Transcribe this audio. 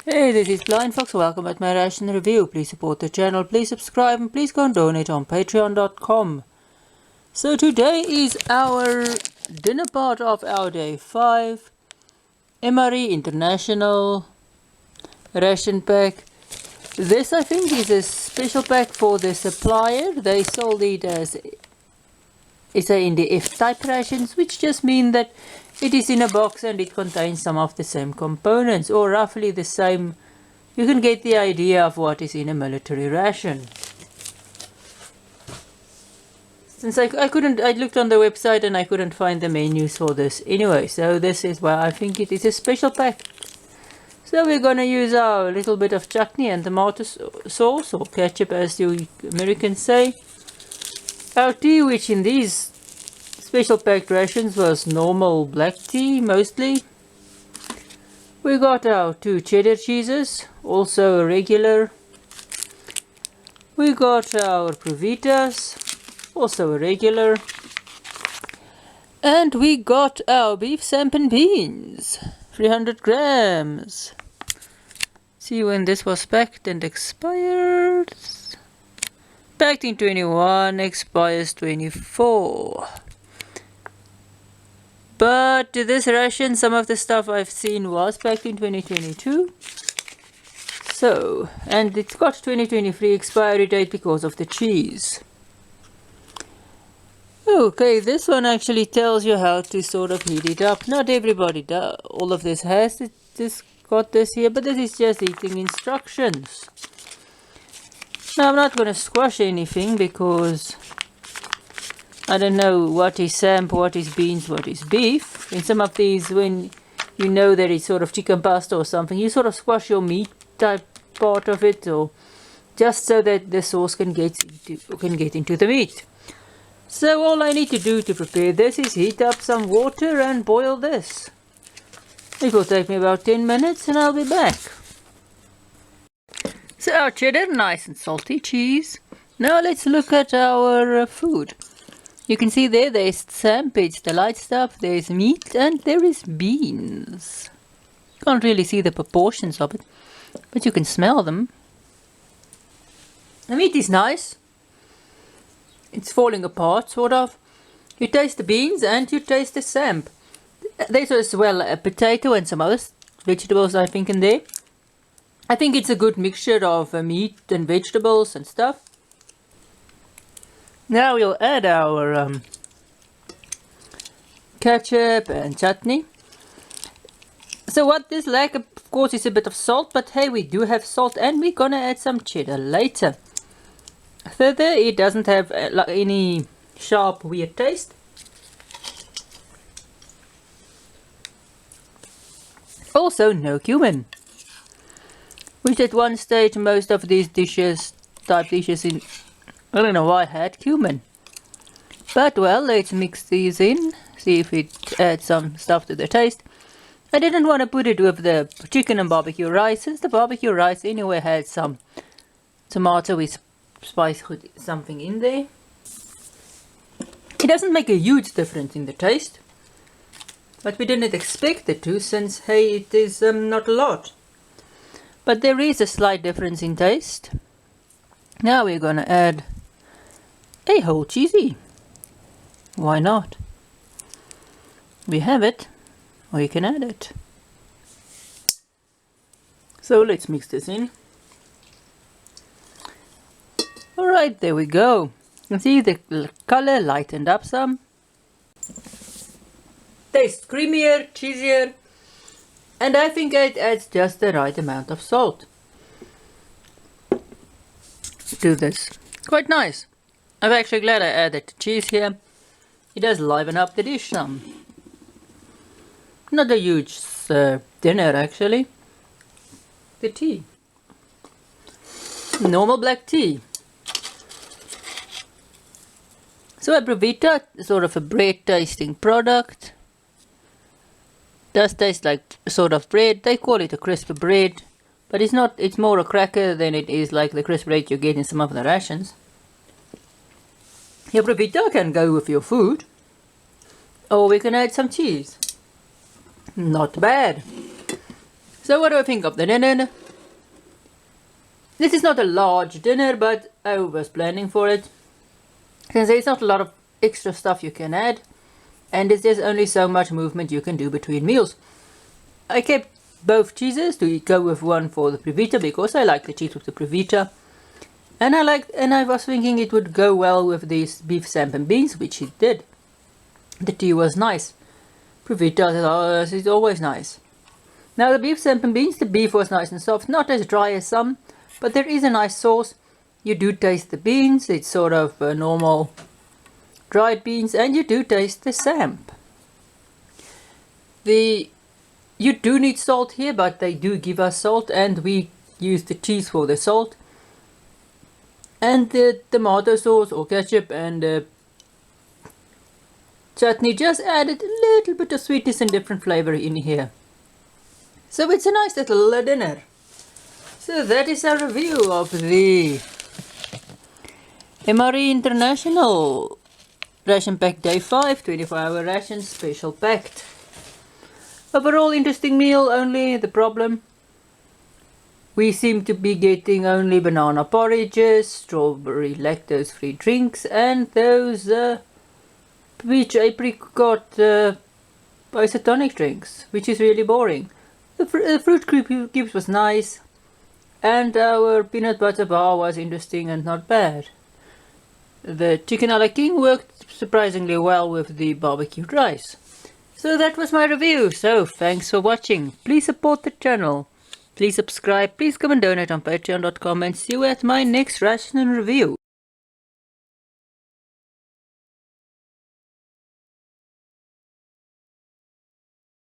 Hey, this is BlindFox. Welcome at my ration review. Please support the channel, please subscribe, and please go and donate on patreon.com. So today is our dinner part of our day 5. MRE International Ration Pack. This I think is a special pack for the supplier. They sold it as in the F-type rations, which just mean that it is in a box and it contains some of the same components, or roughly the same. You can get the idea of what is in a military ration. Since I looked on the website and I couldn't find the menus for this anyway, so this is why I think it is a special pack. So we're gonna use our little bit of chutney and tomato sauce, or ketchup as you Americans say. Our tea, which in these special packed rations was normal black tea mostly. We got our 2 cheddar cheeses, also regular. We got our Provitas, also regular. And we got our beef sampan beans, 300 grams. See when this was packed and expired. Packed in 21, expires 24. But this ration, some of the stuff I've seen was packed in 2022. So, and it's got 2023 expiry date because of the cheese. Okay, this one actually tells you how to sort of heat it up. Not everybody does. All of this has it. Just got this here, but this is just eating instructions. Now I'm not going to squash anything because I don't know what is samp, what is beans, what is beef. In some of these, when you know that it's sort of chicken pasta or something, you sort of squash your meat type part of it, or just so that the sauce can get into the meat. So all I need to do to prepare this is heat up some water and boil this. It will take me about 10 minutes and I'll be back. So our cheddar, nice and salty cheese. Now let's look at our food. You can see there's samp, it's the light stuff, there's meat, and there is beans. Can't really see the proportions of it, but you can smell them. The meat is nice. It's falling apart, sort of. You taste the beans and you taste the samp. There's as well a potato and some other vegetables, I think, in there. I think it's a good mixture of meat and vegetables and stuff. Now we'll add our ketchup and chutney. So what this lack, of course, is a bit of salt, but hey, we do have salt, and we're gonna add some cheddar later. Further, it doesn't have any sharp, weird taste. Also, no cumin. Which at one stage, most of these type dishes in, I don't know why, had cumin. But well, let's mix these in, see if it adds some stuff to the taste. I didn't want to put it with the chicken and barbecue rice, since the barbecue rice anyway had some tomato with spice something in there. It doesn't make a huge difference in the taste, but we didn't expect it to, since hey, it is not a lot. But there is a slight difference in taste. Now we're gonna add a whole cheesy. Why not? We have it, or you can add it. So let's mix this in. Alright, there we go. You can see the color lightened up some. Tastes creamier, cheesier. And I think it adds just the right amount of salt to this. Quite nice. I'm actually glad I added the cheese here. It does liven up the dish some. Not a huge dinner actually. The tea. Normal black tea. So a Provita is sort of a bread tasting product. Does taste like sort of bread. They call it a crisp bread, but it's not. It's more a cracker than it is like the crisp bread you get in some of the rations. Your Provita can go with your food, or we can add some cheese. Not bad. So what do I think of the dinner? This is not a large dinner, but I was planning for it. Since there's not a lot of extra stuff you can add, and there's only so much movement you can do between meals. I kept both cheeses to go with one for the Previta because I like the cheese with the Previta. And I was thinking it would go well with these beef samp and beans, which it did. The tea was nice. Previta is always nice. Now the beef samp and beans, the beef was nice and soft, not as dry as some, but there is a nice sauce. You do taste the beans, it's sort of normal dried beans, and you do taste the samp. You do need salt here, but they do give us salt, and we use the cheese for the salt. And the tomato sauce or ketchup and chutney just added a little bit of sweetness and different flavor in here. So it's a nice little dinner. So that is our review of the MRE International Ration Pack Day 5 24-hour ration special packed. Overall interesting meal, only the problem we seem to be getting only banana porridges, strawberry lactose free drinks, and those peach apricot isotonic drinks, which is really boring. The fruit cubes was nice, and our peanut butter bar was interesting and not bad. The chicken a la king worked surprisingly well with the barbecued rice. So that was my review, so thanks for watching. Please support the channel. Please subscribe, please come and donate on patreon.com, and see you at my next ration review.